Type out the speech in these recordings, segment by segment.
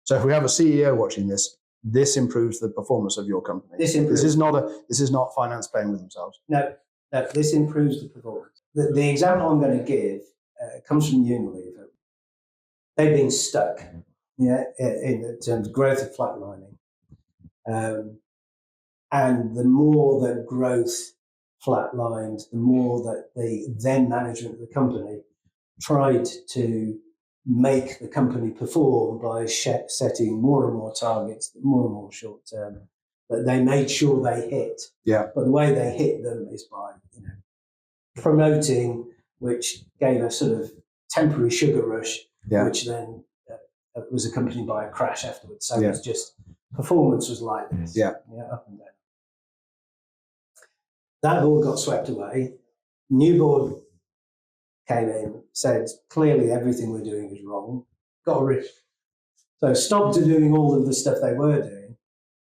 So if we have a CEO watching this, this improves the performance of your company. This is not finance playing with themselves. No, this improves the performance. The example I'm going to give comes from Unilever. They've been stuck, in terms of growth of flatlining, and the more that growth flatlined, the more that the then management of the company tried to make the company perform by setting more and more targets, more and more short term, that they made sure they hit. Yeah. But the way they hit them is by promoting, which gave a sort of temporary sugar rush, which then was accompanied by a crash afterwards. So it was just performance was like this. Yeah, up and down. That board got swept away. New board came in, said clearly everything we're doing is wrong, got rid. So stopped doing all of the stuff they were doing.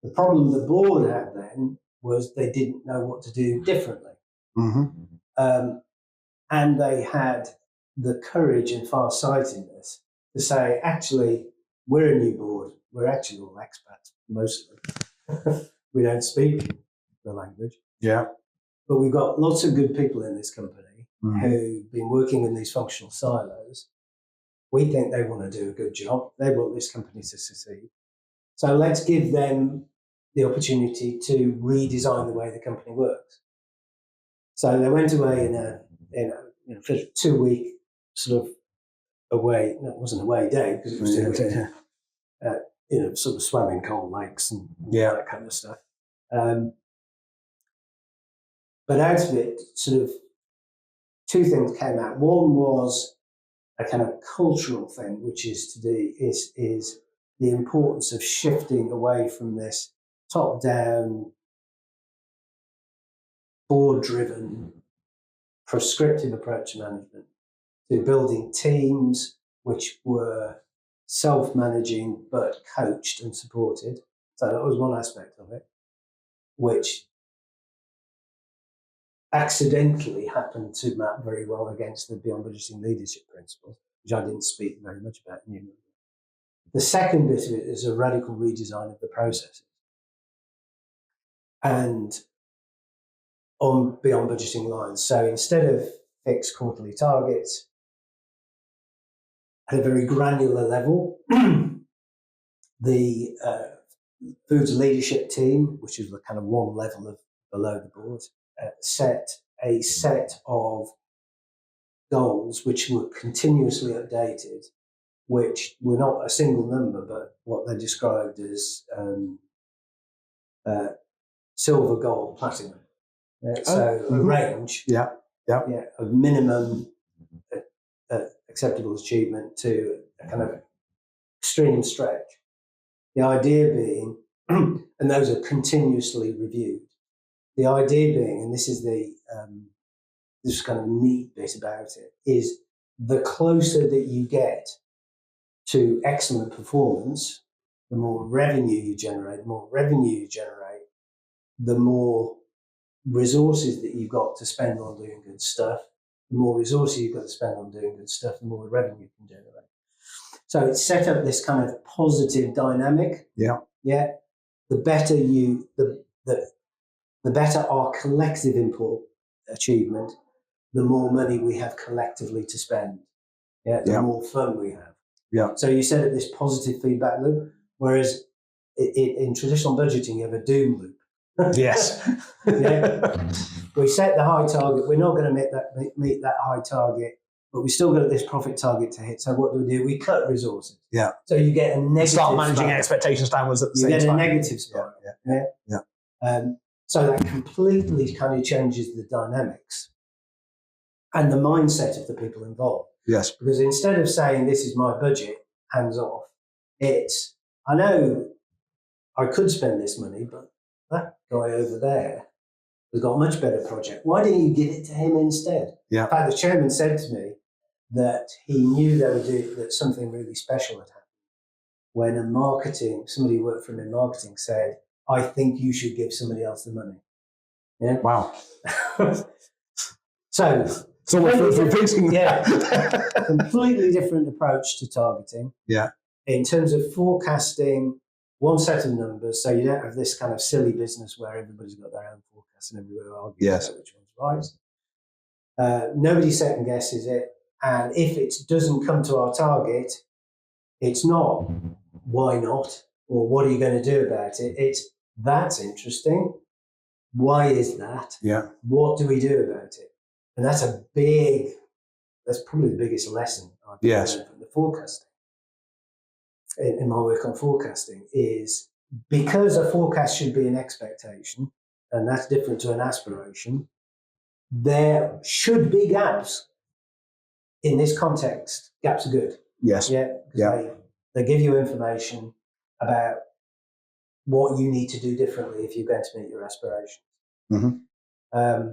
The problem the board had then was they didn't know what to do differently. Mm-hmm. And they had the courage and far-sightedness to say, actually, we're a new board. We're actually all expats, most of them. We don't speak the language. Yeah. But we've got lots of good people in this company who've been working in these functional silos. We think they want to do a good job. They want this company to succeed. So let's give them the opportunity to redesign the way the company works. So they went away in a 2-week sort of away. No, it wasn't away day because it was 2 weeks. Sort of swam in cold lakes and all that kind of stuff. But out of it, sort of two things came out. One was a kind of cultural thing, which is is the importance of shifting away from this top-down, board-driven, prescriptive approach to management, to building teams which were self-managing but coached and supported. So that was one aspect of it, which accidentally happened to map very well against the Beyond Budgeting leadership principles, which I didn't speak very much about in Unilever. The second bit of it is a radical redesign of the processes. And on Beyond Budgeting lines. So instead of fixed quarterly targets, at a very granular level, the foods leadership team, which is the kind of one level below the board, set a set of goals which were continuously updated, which were not a single number, but what they described as silver, gold, platinum. So a range of minimum acceptable achievement to a kind of extreme stretch. The idea being, and those are continuously reviewed, the idea being, and this is this kind of neat bit about it, is the closer that you get to excellent performance, the more revenue you generate, the more resources that you've got to spend on doing good stuff, the more resources you've got to spend on doing good stuff, the more revenue you can generate. So it's set up this kind of positive dynamic. Yeah. The better the better our collective achievement, the more money we have collectively to spend. The more fun we have. Yeah. So you set up this positive feedback loop, whereas in traditional budgeting you have a doom loop. Yes. We set the high target. We're not going to meet that high target, but we still got this profit target to hit. So what do? We cut resources. Yeah. So you get a negative. Start managing expectations downwards at the same time. You get a negative spike. So that completely kind of changes the dynamics and the mindset of the people involved. Yes. Because instead of saying this is my budget, hands off, it's I know I could spend this money, but that guy over there has got a much better project. Why didn't you give it to him instead? Yeah. In fact, the chairman said to me that he knew that something really special had happened when somebody who worked for him in marketing said, I think you should give somebody else the money. Yeah. Wow. So we're thinking. Completely different approach to targeting. Yeah. in terms of forecasting, one set of numbers, so you don't have this kind of silly business where everybody's got their own forecast and everybody argues about which one's right. Nobody second guesses it, and if it doesn't come to our target, it's not why not, or what are you going to do about it? It's that's interesting. Why is that? Yeah. What do we do about it? And that's probably the biggest lesson I've learned from the forecasting. In my work on forecasting is because a forecast should be an expectation, and that's different to an aspiration, there should be gaps. In this context, gaps are good. Yes. Yeah. They give you information about what you need to do differently if you're going to meet your aspirations. Mm-hmm.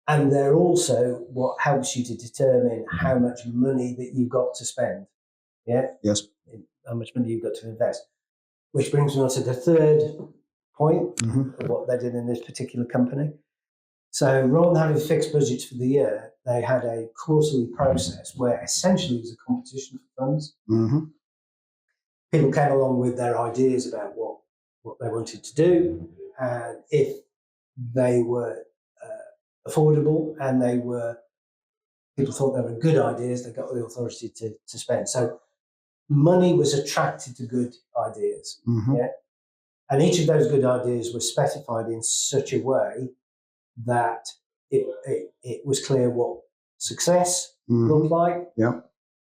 And they're also what helps you to determine how much money that you've got to spend. Yeah. Yes. How much money you've got to invest. Which brings me on to the third point of what they did in this particular company. So rather than having fixed budgets for the year, they had a quarterly process where essentially it was a competition for funds. Mm-hmm. People came along with their ideas about what they wanted to do, and if they were affordable and people thought they were good ideas, they got the authority to spend. So money was attracted to good ideas. Mm-hmm. Yeah. And each of those good ideas was specified in such a way that it was clear what success looked like. Yeah.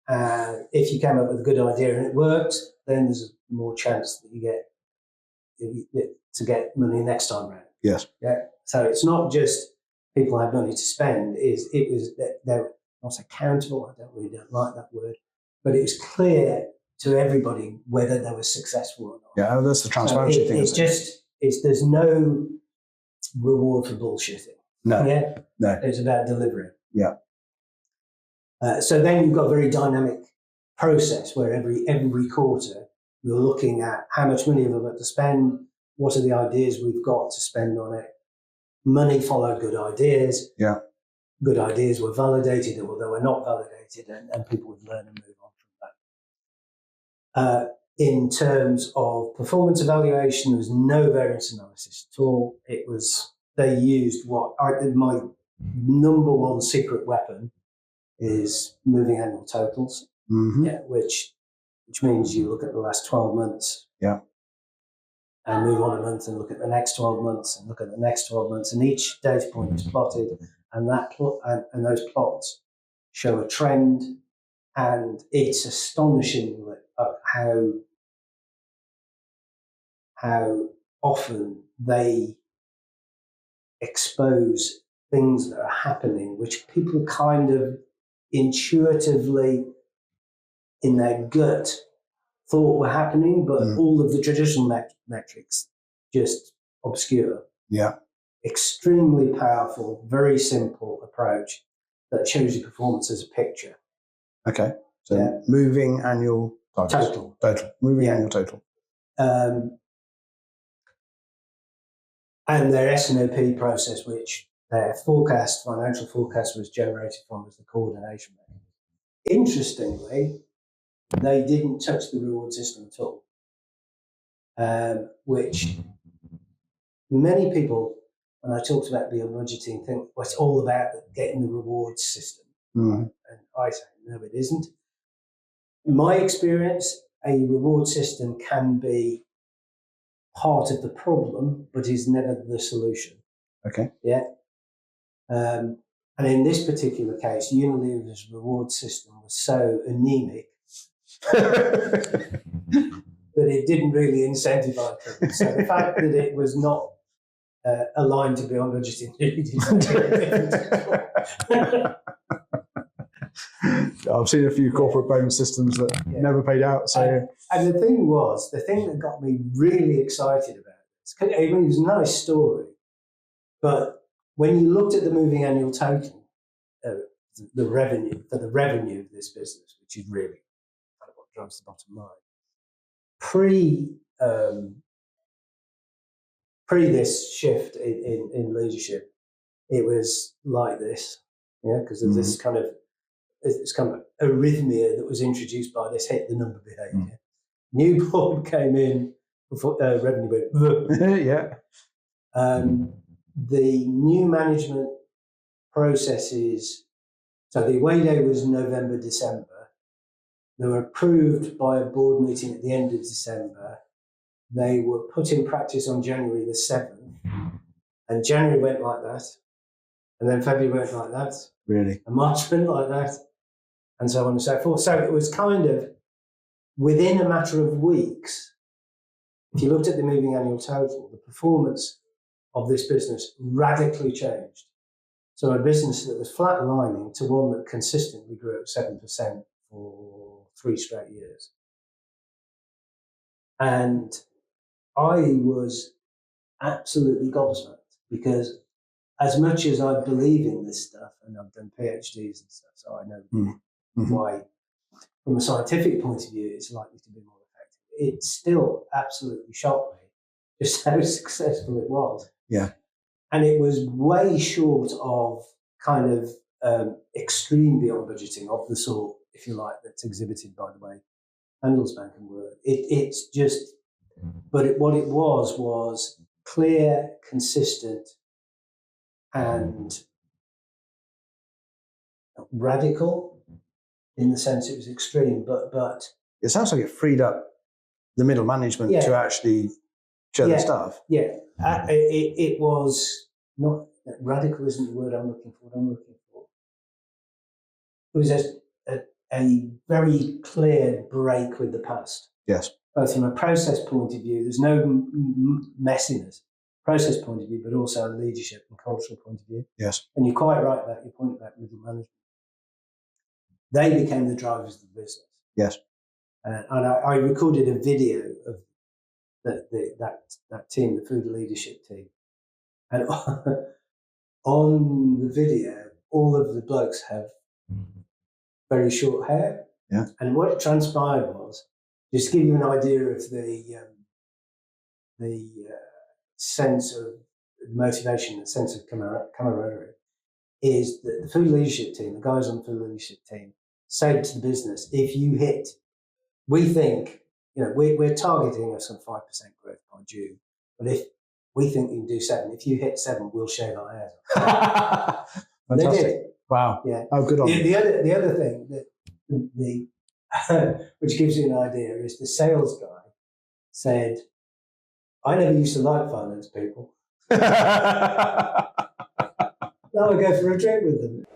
And if you came up with a good idea and it worked, then there's more chance that you get money next time around. Yes. Yeah. So it's not just people have money to spend. It was they're not accountable. I don't like that word, but it was clear to everybody whether they were successful or not. Yeah, that's the transparency thing. There's no reward for bullshitting. No. Yeah. No. It's about delivering. Yeah. So then you've got a very dynamic process where every quarter you're looking at how much money have we got to spend, what are the ideas we've got to spend on it. Money followed good ideas. Yeah. Good ideas were validated, or they were not validated, and people would learn and move on from that. In terms of performance evaluation, there was no variance analysis at all. They used my number one secret weapon is moving annual totals, which means you look at the last 12 months, and move on a month and look at the next 12 months and look at the next 12 months, and each data point is plotted, and and those plots show a trend, and it's astonishing how often they expose things that are happening, which people kind of intuitively in their gut thought were happening, but all of the traditional metrics just obscure. Yeah. Extremely powerful, very simple approach that shows you performance as a picture. Okay. So moving annual targets. Total. Moving annual total. And their S&OP process, which their financial forecast was generated from, was the coordination mechanism. Interestingly, they didn't touch the reward system at all, which many people, when I talked about beyond budgeting, think it's all about getting the reward system. And I say, no, it isn't. In my experience, a reward system can be part of the problem, but is never the solution. Okay. Yeah. And in this particular case, Unilever's reward system was so anemic that it didn't really incentivize people. So the fact that it was not aligned to beyond budgeting really didn't. I've seen a few corporate bonus systems that never paid out. So, and the thing that got me really excited about this, it was a nice story, but when you looked at the moving annual total, the revenue of this business, which is really kind of what drives the bottom line, pre this shift in leadership, it was like this, because of this kind of arrhythmia that was introduced by this hit the number behavior. New board came in, before, revenue went. Yeah. The new management processes, so the away day was November, December. They were approved by a board meeting at the end of December. They were put in practice on January the 7th. And January went like that. And then February went like that. Really? And March went like that. And so on and so forth. So it was kind of within a matter of weeks, if you looked at the moving annual total, the performance of this business radically changed. So a business that was flatlining to one that consistently grew at 7% for 3 straight years. And I was absolutely gobsmacked, because as much as I believe in this stuff, and I've done PhDs and stuff, so I know why, from a scientific point of view, it's likely to be more effective. It still absolutely shocked me just how successful it was. Yeah. And it was way short of kind of extreme beyond budgeting of the sort, if you like, that's exhibited by the way Handelsbanken were. It's just, but what it was clear, consistent, and radical in the sense it was extreme, but it sounds like it freed up the middle management to actually show the stuff. Yeah, it was not, radical isn't the word I'm looking for. It was a very clear break with the past. Yes. Both from a process point of view, there's no messiness, process point of view, but also a leadership and cultural point of view. Yes. And you're quite right about your point about middle management. They became the drivers of the business. Yes. And I recorded a video of that team, the food leadership team. And on the video, all of the blokes have very short hair. Yeah. And what transpired was, just to give you an idea of the sense of motivation, the sense of camaraderie, is that the food leadership team, the guys on the food leadership team, said to the business, if you hit, we think, we're targeting some 5% growth by June, but if we think you can do 7, if you hit 7, we'll shave our hairs off. They did. Wow. Yeah. Oh, good on you. The other thing that which gives you an idea is the sales guy said, I never used to like finance people. Now I go for a drink with them.